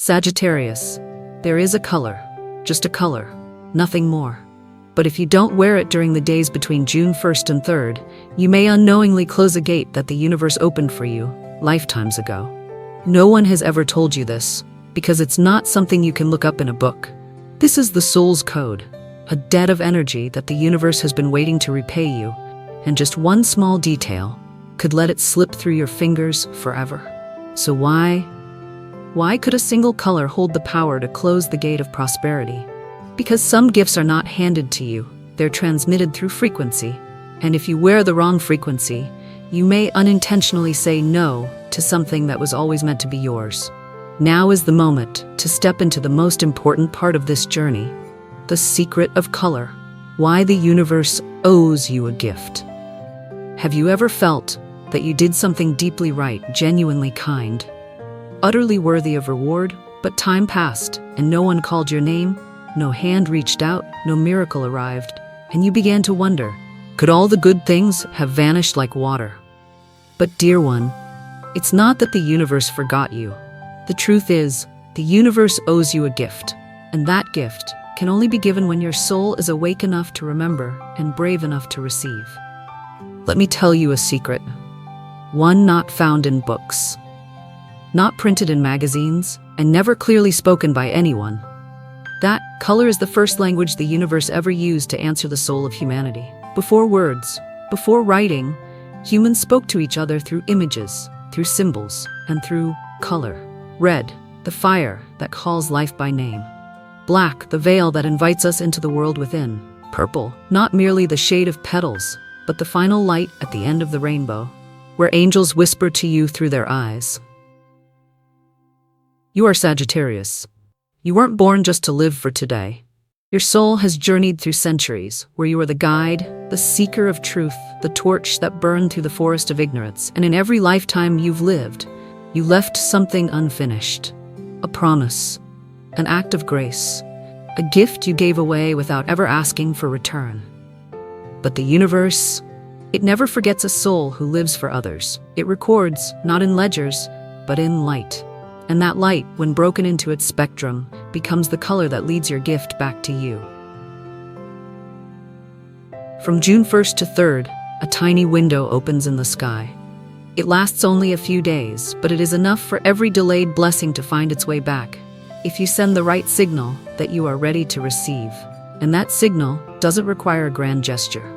Sagittarius, there is a color, just a color, nothing more. But if you don't wear it during the days between June 1st and 3rd, you may unknowingly close a gate that the universe opened for you lifetimes ago. No one has ever told you this, because it's not something you can look up in a book. This is the soul's code, a debt of energy that the universe has been waiting to repay you, and just one small detail could let it slip through your fingers forever. So why could a single color hold the power to close the gate of prosperity? Because some gifts are not handed to you, they're transmitted through frequency. And if you wear the wrong frequency, you may unintentionally say no to something that was always meant to be yours. Now is the moment to step into the most important part of this journey, the secret of color, why the universe owes you a gift. Have you ever felt that you did something deeply right, genuinely kind, utterly worthy of reward, but time passed and no one called your name, no hand reached out, no miracle arrived, and you began to wonder, could all the good things have vanished like water? But dear one, it's not that the universe forgot you. The truth is, the universe owes you a gift, and that gift can only be given when your soul is awake enough to remember and brave enough to receive. Let me tell you a secret, one not found in books, not printed in magazines, and never clearly spoken by anyone. That color is the first language the universe ever used to answer the soul of humanity. Before words, before writing, humans spoke to each other through images, through symbols, and through color. Red, the fire that calls life by name. Black, the veil that invites us into the world within. Purple, not merely the shade of petals, but the final light at the end of the rainbow, where angels whisper to you through their eyes. You are Sagittarius. You weren't born just to live for today. Your soul has journeyed through centuries, where you are the guide, the seeker of truth, the torch that burned through the forest of ignorance, and in every lifetime you've lived, you left something unfinished. A promise, an act of grace, a gift you gave away without ever asking for return. But the universe, it never forgets a soul who lives for others. It records, not in ledgers, but in light. And that light, when broken into its spectrum, becomes the color that leads your gift back to you. From June 1st to 3rd, a tiny window opens in the sky. It lasts only a few days, but it is enough for every delayed blessing to find its way back, if you send the right signal that you are ready to receive. And that signal doesn't require a grand gesture.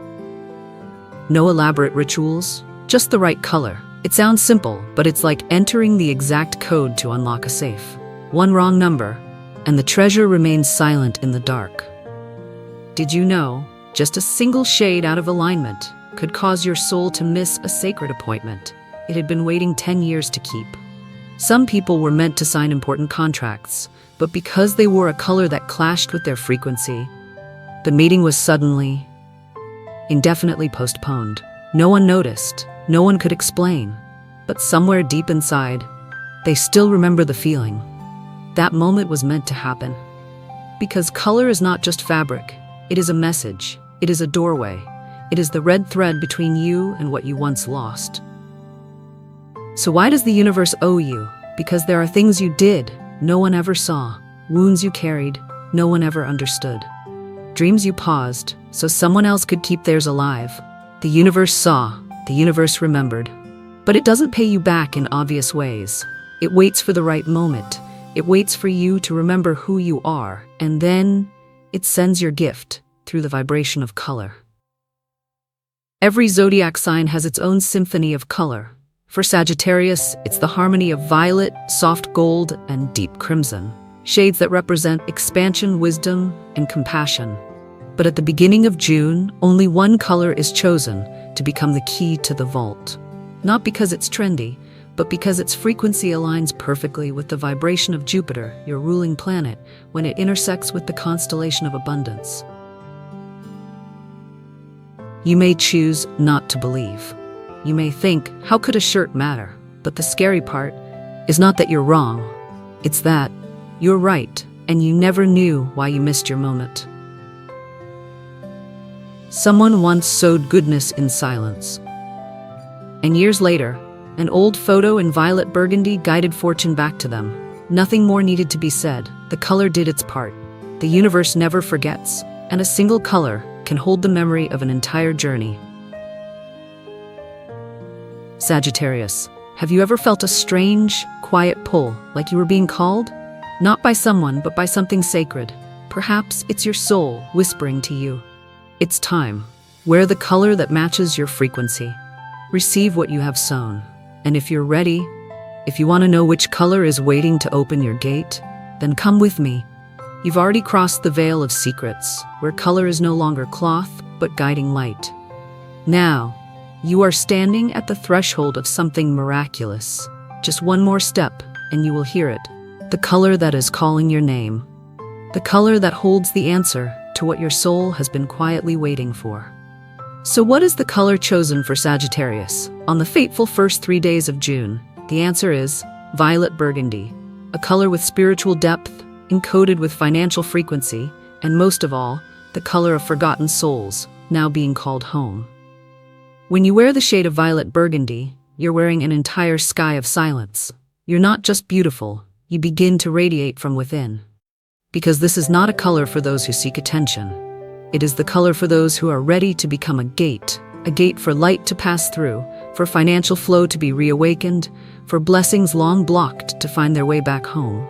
No elaborate rituals, just the right color. It sounds simple, but it's like entering the exact code to unlock a safe. One wrong number, and the treasure remains silent in the dark. Did you know, just a single shade out of alignment could cause your soul to miss a sacred appointment it had been waiting 10 years to keep? Some people were meant to sign important contracts, but because they wore a color that clashed with their frequency, the meeting was suddenly, indefinitely postponed. No one noticed, no one could explain, but somewhere deep inside, they still remember the feeling. That moment was meant to happen. Because color is not just fabric, it is a message, it is a doorway, it is the red thread between you and what you once lost. So why does the universe owe you? Because there are things you did, no one ever saw, wounds you carried, no one ever understood. Dreams you paused, so someone else could keep theirs alive. The universe saw, the universe remembered. But it doesn't pay you back in obvious ways. It waits for the right moment. It waits for you to remember who you are, and then it sends your gift through the vibration of color. Every zodiac sign has its own symphony of color. For Sagittarius, it's the harmony of violet, soft gold, and deep crimson, shades that represent expansion, wisdom, and compassion. But at the beginning of June, only one color is chosen to become the key to the vault. Not because it's trendy, but because its frequency aligns perfectly with the vibration of Jupiter, your ruling planet, when it intersects with the constellation of abundance. You may choose not to believe. You may think, how could a shirt matter? But the scary part is not that you're wrong. It's that you're right, and you never knew why you missed your moment. Someone once sowed goodness in silence. And years later, an old photo in violet burgundy guided fortune back to them. Nothing more needed to be said. The color did its part. The universe never forgets, and a single color can hold the memory of an entire journey. Sagittarius, have you ever felt a strange, quiet pull, like you were being called? Not by someone, but by something sacred. Perhaps it's your soul whispering to you. It's time. Wear the color that matches your frequency. Receive what you have sown. And if you're ready, if you want to know which color is waiting to open your gate, then come with me. You've already crossed the veil of secrets, where color is no longer cloth, but guiding light. Now, you are standing at the threshold of something miraculous. Just one more step, and you will hear it. The color that is calling your name. The color that holds the answer to what your soul has been quietly waiting for. So what is the color chosen for Sagittarius on the fateful first 3 days of June? The answer is violet burgundy, a color with spiritual depth, encoded with financial frequency, and most of all, the color of forgotten souls, now being called home. When you wear the shade of violet burgundy, you're wearing an entire sky of silence. You're not just beautiful, you begin to radiate from within. Because this is not a color for those who seek attention. It is the color for those who are ready to become a gate for light to pass through, for financial flow to be reawakened, for blessings long blocked to find their way back home.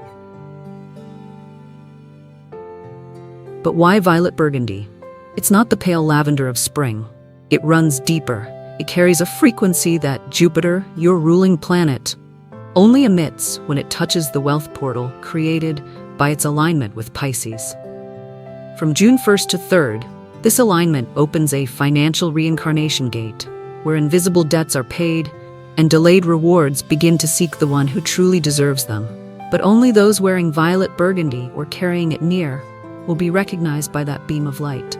But why violet burgundy? It's not the pale lavender of spring. It runs deeper. It carries a frequency that Jupiter, your ruling planet, only emits when it touches the wealth portal created by its alignment with Pisces. From June 1st to 3rd, this alignment opens a financial reincarnation gate, where invisible debts are paid and delayed rewards begin to seek the one who truly deserves them. But only those wearing violet burgundy or carrying it near will be recognized by that beam of light.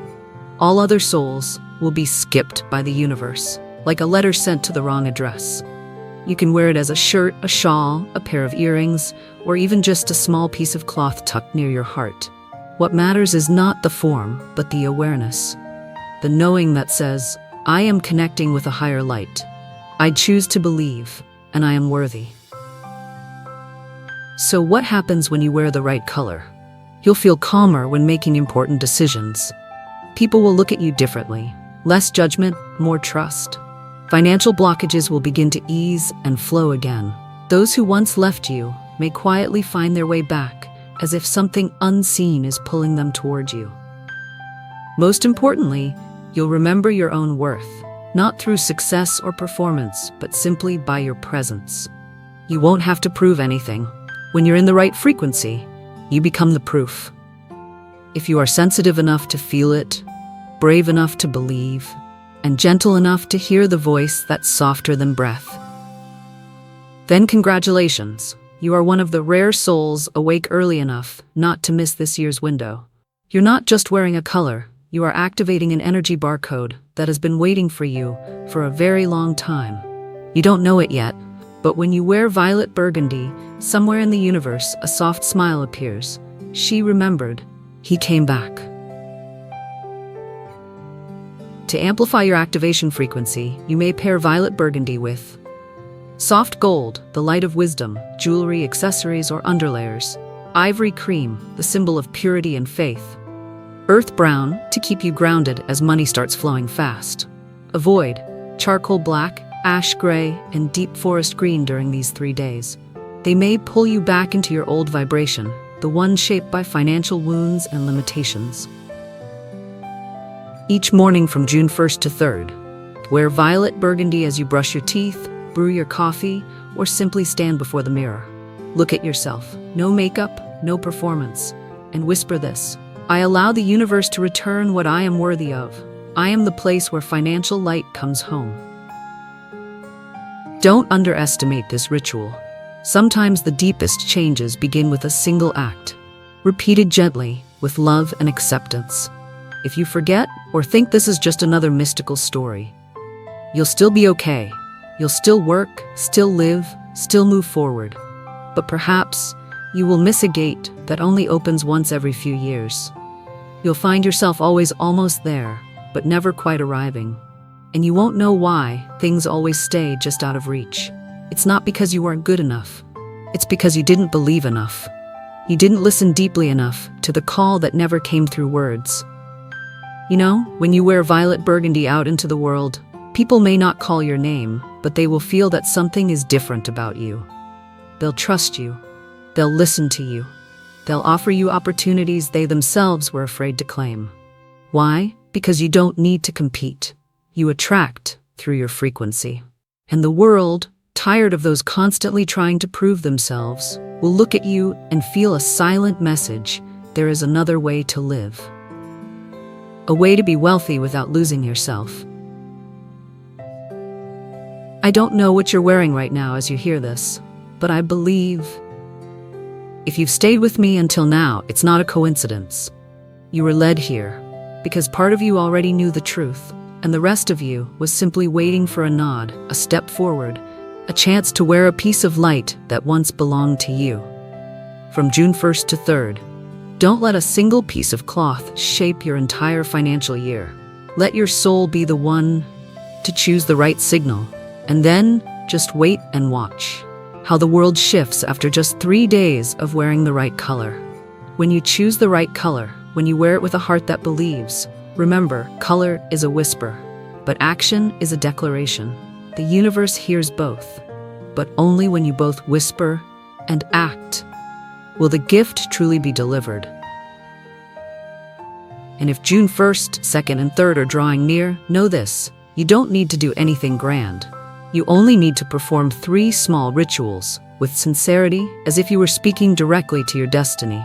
All other souls will be skipped by the universe, like a letter sent to the wrong address. You can wear it as a shirt, a shawl, a pair of earrings, or even just a small piece of cloth tucked near your heart. What matters is not the form, but the awareness. The knowing that says, I am connecting with a higher light. I choose to believe, and I am worthy. So what happens when you wear the right color? You'll feel calmer when making important decisions. People will look at you differently. Less judgment, more trust. Financial blockages will begin to ease and flow again. Those who once left you may quietly find their way back, as if something unseen is pulling them towards you. Most importantly, you'll remember your own worth, not through success or performance, but simply by your presence. You won't have to prove anything. When you're in the right frequency, you become the proof. If you are sensitive enough to feel it, brave enough to believe, and gentle enough to hear the voice that's softer than breath, then congratulations. You are one of the rare souls awake early enough not to miss this year's window. You're not just wearing a color, you are activating an energy barcode that has been waiting for you for a very long time. You don't know it yet, but when you wear violet burgundy, somewhere in the universe a soft smile appears. She remembered. He came back. To amplify your activation frequency, you may pair violet burgundy with soft gold, the light of wisdom, jewelry, accessories, or underlayers. Ivory cream, the symbol of purity and faith. Earth brown, to keep you grounded as money starts flowing fast. Avoid charcoal black, ash gray, and deep forest green during these 3 days. They may pull you back into your old vibration, the one shaped by financial wounds and limitations. Each morning from June 1st to 3rd, wear violet burgundy as you brush your teeth, brew your coffee, or simply stand before the mirror. Look at yourself, no makeup, no performance, and whisper this: I allow the universe to return what I am worthy of. I am the place where financial light comes home. Don't underestimate this ritual. Sometimes the deepest changes begin with a single act, repeated gently, with love and acceptance. If you forget or think this is just another mystical story, you'll still be okay. You'll still work, still live, still move forward. But perhaps you will miss a gate that only opens once every few years. You'll find yourself always almost there, but never quite arriving. And you won't know why things always stay just out of reach. It's not because you weren't good enough. It's because you didn't believe enough. You didn't listen deeply enough to the call that never came through words. You know, when you wear violet burgundy out into the world, people may not call your name, but they will feel that something is different about you. They'll trust you. They'll listen to you. They'll offer you opportunities they themselves were afraid to claim. Why? Because you don't need to compete. You attract through your frequency. And the world, tired of those constantly trying to prove themselves, will look at you and feel a silent message: there is another way to live. A way to be wealthy without losing yourself. I don't know what you're wearing right now as you hear this, but I believe if you've stayed with me until now, it's not a coincidence. You were led here because part of you already knew the truth, and the rest of you was simply waiting for a nod, a step forward, a chance to wear a piece of light that once belonged to you. From June 1st to 3rd, don't let a single piece of cloth shape your entire financial year. Let your soul be the one to choose the right signal, and then just wait and watch how the world shifts after just 3 days of wearing the right color. When you choose the right color, when you wear it with a heart that believes, remember, color is a whisper, but action is a declaration. The universe hears both, but only when you both whisper and act will the gift truly be delivered. And if June 1st, 2nd, and 3rd are drawing near, know this: you don't need to do anything grand. You only need to perform 3 small rituals with sincerity, as if you were speaking directly to your destiny.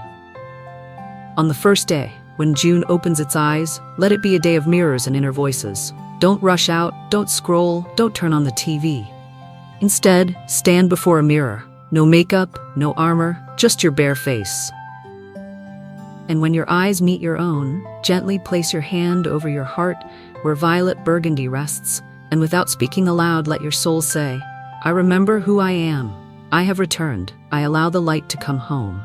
On the first day, when June opens its eyes, let it be a day of mirrors and inner voices. Don't rush out, don't scroll, don't turn on the TV. Instead, stand before a mirror. No makeup, no armor, just your bare face. And when your eyes meet your own, gently place your hand over your heart where violet burgundy rests, and without speaking aloud, let your soul say, I remember who I am. I have returned. I allow the light to come home.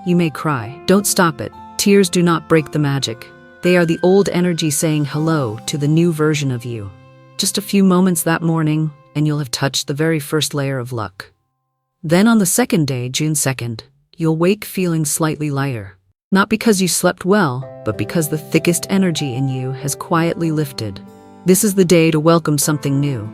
You may cry. Don't stop it. Tears do not break the magic. They are the old energy saying hello to the new version of you. Just a few moments that morning, and you'll have touched the very first layer of luck. Then on the second day, June 2nd, you'll wake feeling slightly lighter. Not because you slept well, but because the thickest energy in you has quietly lifted. This is the day to welcome something new.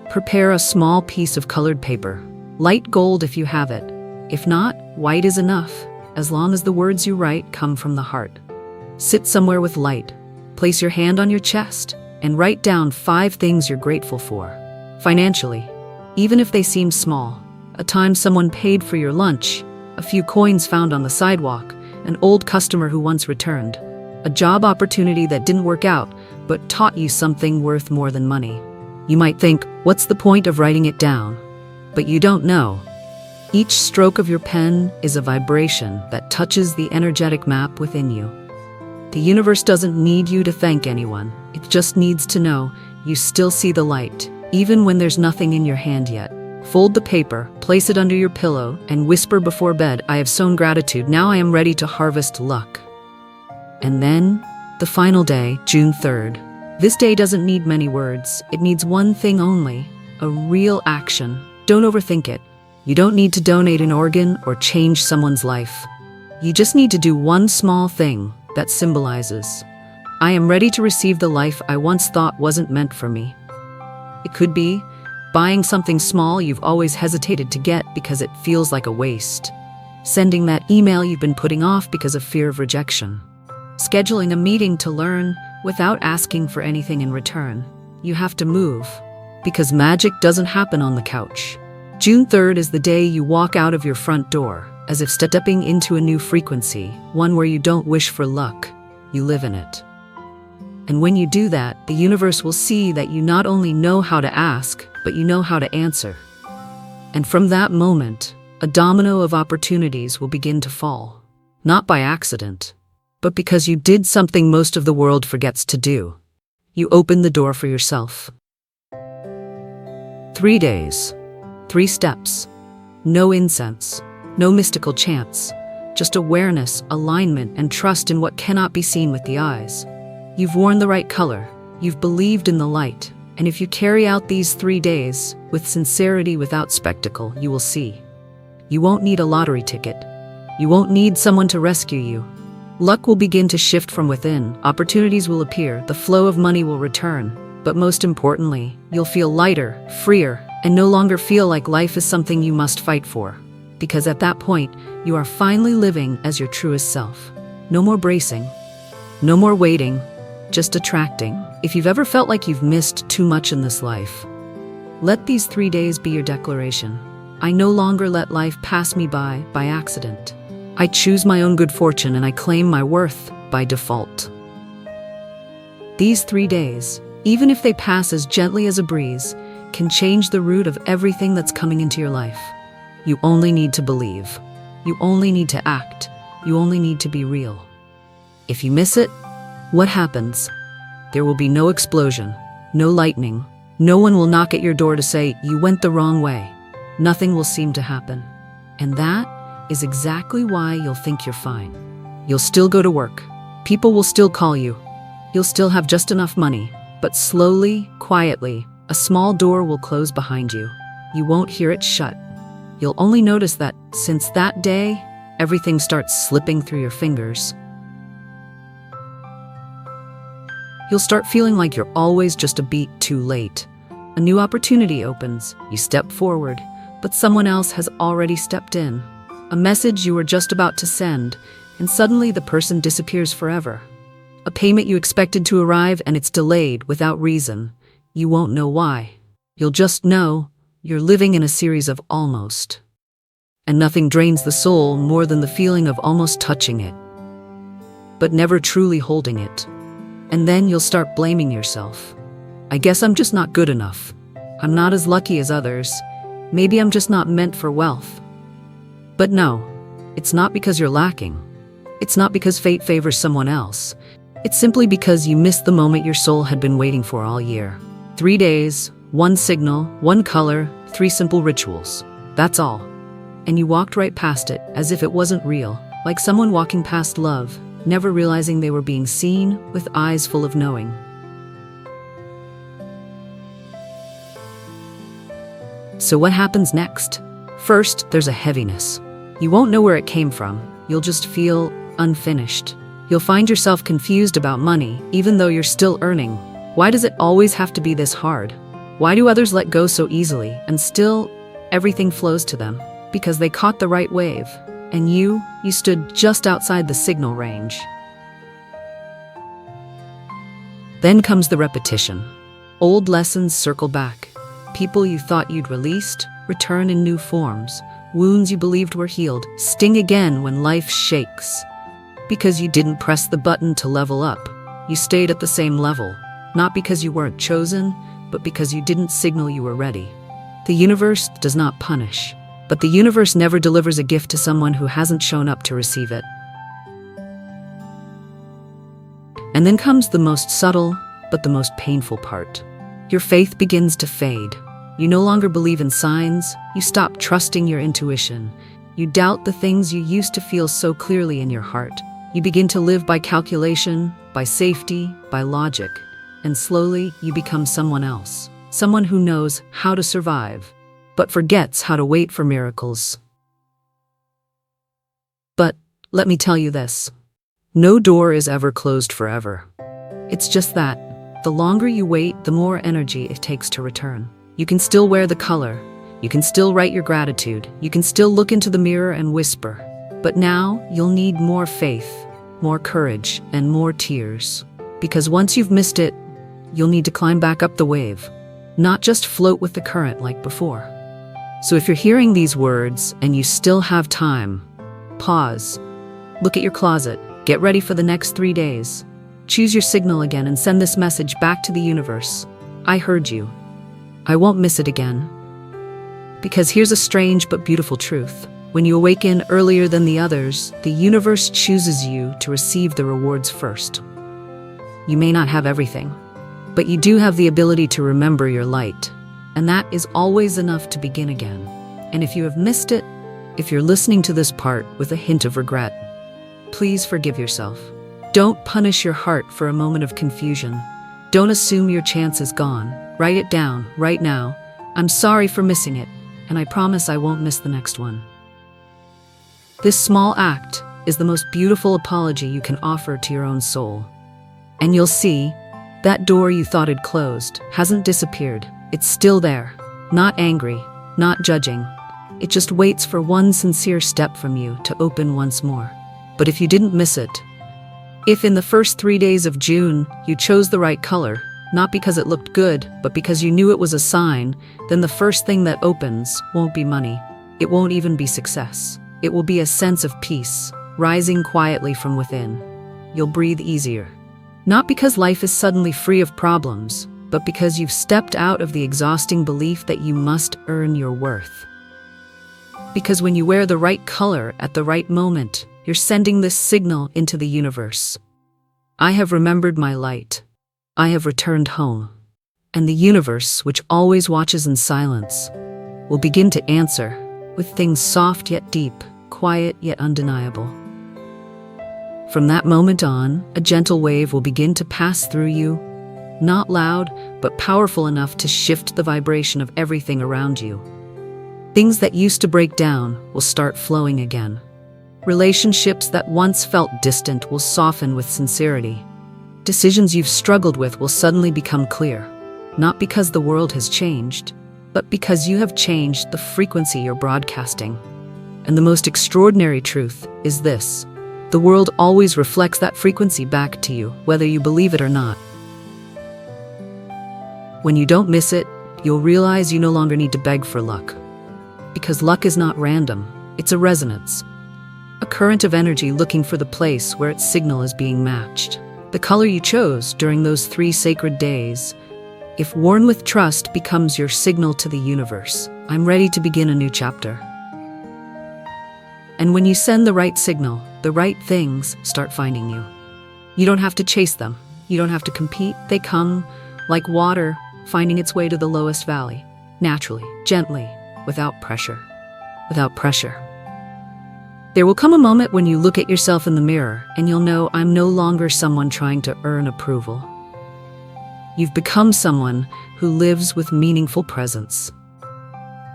Prepare a small piece of colored paper, light gold if you have it. If not, white is enough, as long as the words you write come from the heart. Sit somewhere with light, place your hand on your chest, and write down 5 things you're grateful for. Financially, even if they seem small: a time someone paid for your lunch, a few coins found on the sidewalk, an old customer who once returned, a job opportunity that didn't work out but taught you something worth more than money. You might think, what's the point of writing it down? But you don't know. Each stroke of your pen is a vibration that touches the energetic map within you. The universe doesn't need you to thank anyone. It just needs to know you still see the light, even when there's nothing in your hand yet. Fold the paper, place it under your pillow, and whisper before bed, I have sown gratitude, now I am ready to harvest luck. And then, the final day, June 3rd. This day doesn't need many words. It needs one thing only: a real action. Don't overthink it. You don't need to donate an organ or change someone's life. You just need to do one small thing that symbolizes, I am ready to receive the life I once thought wasn't meant for me. It could be buying something small you've always hesitated to get because it feels like a waste. Sending that email you've been putting off because of fear of rejection. Scheduling a meeting to learn without asking for anything in return. You have to move, because magic doesn't happen on the couch. June 3rd is the day you walk out of your front door, as if stepping into a new frequency, one where you don't wish for luck, you live in it. And when you do that, the universe will see that you not only know how to ask, but you know how to answer. And from that moment, a domino of opportunities will begin to fall. Not by accident, but because you did something most of the world forgets to do. You opened the door for yourself. 3 days, 3 steps, no incense, no mystical chants, just awareness, alignment, and trust in what cannot be seen with the eyes. You've worn the right color, you've believed in the light, and if you carry out these 3 days, With sincerity without spectacle, you will see. You won't need a lottery ticket. You won't need someone to rescue you. Luck will begin to shift from within, opportunities will appear, the flow of money will return. But most importantly, you'll feel lighter, freer, and no longer feel like life is something you must fight for. Because at that point, you are finally living as your truest self. No more bracing. No more waiting. Just attracting. If you've ever felt like you've missed too much in this life, let these 3 days be your declaration. I no longer let life pass me by accident. I choose my own good fortune and I claim my worth by default. These 3 days, even if they pass as gently as a breeze, can change the root of everything that's coming into your life. You only need to believe. You only need to act. You only need to be real. If you miss it, what happens? There will be no explosion, no lightning. No one will knock at your door to say, you went the wrong way. Nothing will seem to happen. And that is exactly why you'll think you're fine. You'll still go to work. People will still call you. You'll still have just enough money. But slowly, quietly, a small door will close behind you. You won't hear it shut. You'll only notice that, since that day, everything starts slipping through your fingers. You'll start feeling like you're always just a beat too late. A new opportunity opens. You step forward, but someone else has already stepped in. A message you were just about to send, and suddenly the person disappears forever. A payment you expected to arrive and it's delayed without reason. You won't know why. You'll just know you're living in a series of almost. And nothing drains the soul more than the feeling of almost touching it, but never truly holding it. And then you'll start blaming yourself. I guess I'm just not good enough. I'm not as lucky as others. Maybe I'm just not meant for wealth. But no, it's not because you're lacking. It's not because fate favors someone else. It's simply because you missed the moment your soul had been waiting for all year. 3 days, 1 signal, 1 color, 3 simple rituals. That's all. And you walked right past it, as if it wasn't real, like someone walking past love, never realizing they were being seen with eyes full of knowing. So what happens next? First, there's a heaviness. You won't know where it came from. You'll just feel unfinished. You'll find yourself confused about money, even though you're still earning. Why does it always have to be this hard? Why do others let go so easily, and still everything flows to them? Because they caught the right wave, and you stood just outside the signal range. Then comes the repetition. Old lessons circle back. People you thought you'd released return in new forms. Wounds you believed were healed sting again when life shakes. Because you didn't press the button to level up. You stayed at the same level, not because you weren't chosen, but because you didn't signal you were ready. The universe does not punish, but the universe never delivers a gift to someone who hasn't shown up to receive it. And then comes the most subtle, but the most painful part. Your faith begins to fade. You no longer believe in signs. You stop trusting your intuition. You doubt the things you used to feel so clearly in your heart. You begin to live by calculation, by safety, by logic. And slowly, you become someone else. Someone who knows how to survive, but forgets how to wait for miracles. But let me tell you this. No door is ever closed forever. It's just that the longer you wait, the more energy it takes to return. You can still wear the color. You can still write your gratitude. You can still look into the mirror and whisper. But now you'll need more faith, more courage, and more tears. Because once you've missed it, you'll need to climb back up the wave, not just float with the current like before. So if you're hearing these words and you still have time, pause. Look at your closet. Get ready for the next 3 days. Choose your signal again and send this message back to the universe. I heard you. I won't miss it again. Because here's a strange but beautiful truth. When you awaken earlier than the others, the universe chooses you to receive the rewards first. You may not have everything, but you do have the ability to remember your light, and that is always enough to begin again. And if you have missed it, if you're listening to this part with a hint of regret, please forgive yourself. Don't punish your heart for a moment of confusion. Don't assume your chance is gone. Write it down right now. I'm sorry for missing it, and I promise I won't miss the next one. This small act is the most beautiful apology you can offer to your own soul. And you'll see, that door you thought had closed hasn't disappeared. It's still there, not angry, not judging. It just waits for one sincere step from you to open once more. But if you didn't miss it, if in the first 3 days of June you chose the right color, not because it looked good, but because you knew it was a sign, then the first thing that opens won't be money. It won't even be success. It will be a sense of peace, rising quietly from within. You'll breathe easier. Not because life is suddenly free of problems, but because you've stepped out of the exhausting belief that you must earn your worth. Because when you wear the right color at the right moment, you're sending this signal into the universe. I have remembered my light. I have returned home. And the universe, which always watches in silence, will begin to answer with things soft yet deep, quiet yet undeniable. From that moment on, a gentle wave will begin to pass through you, not loud, but powerful enough to shift the vibration of everything around you. Things that used to break down will start flowing again. Relationships that once felt distant will soften with sincerity. Decisions you've struggled with will suddenly become clear, not because the world has changed, but because you have changed the frequency you're broadcasting. And the most extraordinary truth is this: the world always reflects that frequency back to you, whether you believe it or not. When you don't miss it, you'll realize you no longer need to beg for luck. Because luck is not random, it's a resonance. A current of energy looking for the place where its signal is being matched. The color you chose during those 3 sacred days, if worn with trust, becomes your signal to the universe. I'm ready to begin a new chapter. And when you send the right signal, the right things start finding you. You don't have to chase them. You don't have to compete. They come like water, finding its way to the lowest valley, naturally, gently, without pressure. Without pressure. There will come a moment when you look at yourself in the mirror and you'll know, I'm no longer someone trying to earn approval. You've become someone who lives with meaningful presence.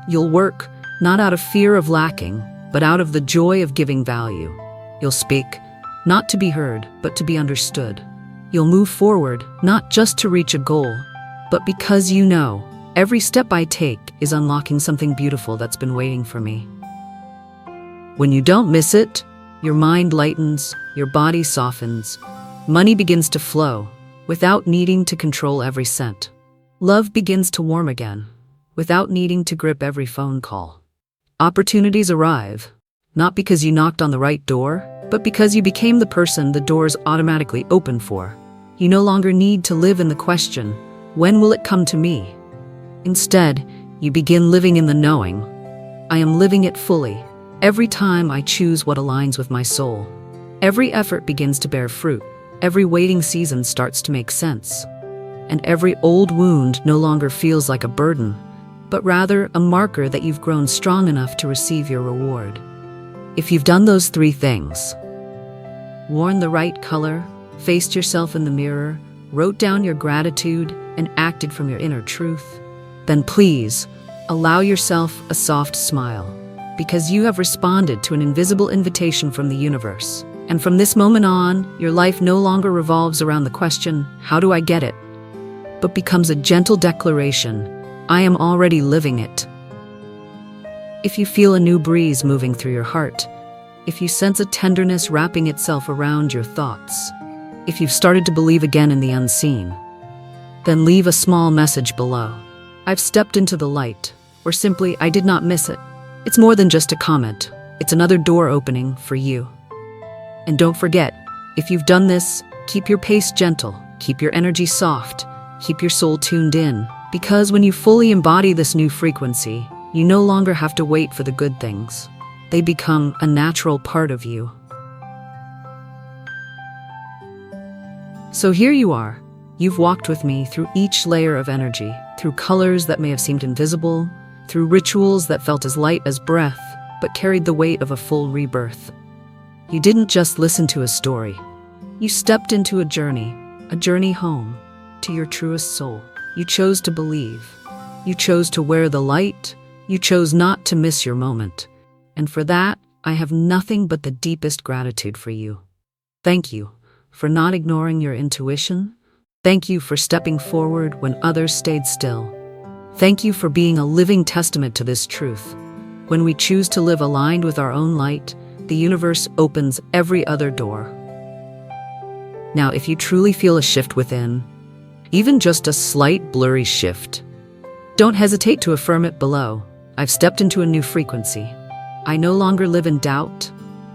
You'll work not out of fear of lacking, but out of the joy of giving value. You'll speak, not to be heard, but to be understood. You'll move forward, not just to reach a goal, but because you know, every step I take is unlocking something beautiful that's been waiting for me. When you don't miss it, your mind lightens, your body softens, money begins to flow, without needing to control every cent. Love begins to warm again, without needing to grip every phone call. Opportunities arrive, not because you knocked on the right door, but because you became the person the doors automatically open for. You no longer need to live in the question, when will it come to me? Instead, you begin living in the knowing. I am living it fully. Every time I choose what aligns with my soul, every effort begins to bear fruit. Every waiting season starts to make sense. And every old wound no longer feels like a burden, but rather a marker that you've grown strong enough to receive your reward. If you've done those 3 things, worn the right color, faced yourself in the mirror, wrote down your gratitude, and acted from your inner truth, then please allow yourself a soft smile, because you have responded to an invisible invitation from the universe. And from this moment on, your life no longer revolves around the question, how do I get it? But becomes a gentle declaration, I am already living it. If you feel a new breeze moving through your heart, if you sense a tenderness wrapping itself around your thoughts, if you've started to believe again in the unseen, then leave a small message below. I've stepped into the light, or simply, I did not miss it. It's more than just a comment. It's another door opening for you. And don't forget, if you've done this, keep your pace gentle, keep your energy soft, keep your soul tuned in, because when you fully embody this new frequency, you no longer have to wait for the good things. They become a natural part of you. So here you are. You've walked with me through each layer of energy, through colors that may have seemed invisible, through rituals that felt as light as breath, but carried the weight of a full rebirth. You didn't just listen to a story. You stepped into a journey home, to your truest soul. You chose to believe, You chose to wear the light. You chose not to miss your moment. And for that, I have nothing but the deepest gratitude for you. Thank you for not ignoring your intuition. Thank you for stepping forward when others stayed still. Thank you for being a living testament to this truth. When we choose to live aligned with our own light, the universe opens every other door. Now, if you truly feel a shift within, even just a slight blurry shift, don't hesitate to affirm it below. I've stepped into a new frequency. I no longer live in doubt,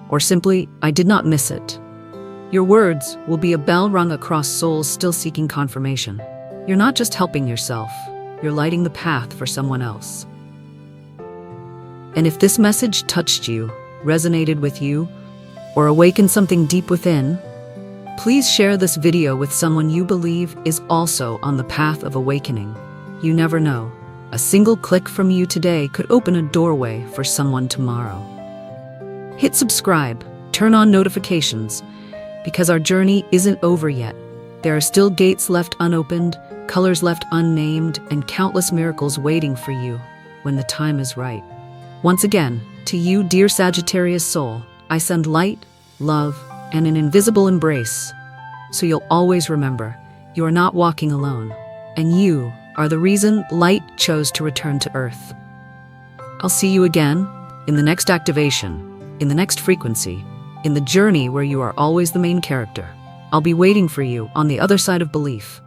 or simply, I did not miss it. Your words will be a bell rung across souls still seeking confirmation. You're not just helping yourself, you're lighting the path for someone else. And if this message touched you, resonated with you, or awakened something deep within, please share this video with someone you believe is also on the path of awakening. You never know. A single click from you today could open a doorway for someone tomorrow. Hit subscribe, turn on notifications, because our journey isn't over yet. There are still gates left unopened, colors left unnamed, and countless miracles waiting for you when the time is right. Once again, to you, dear Sagittarius soul, I send light, love, and an invisible embrace, so you'll always remember, you are not walking alone, and you are the reason light chose to return to Earth. I'll see you again in the next activation, in the next frequency, in the journey where you are always the main character. I'll be waiting for you on the other side of belief.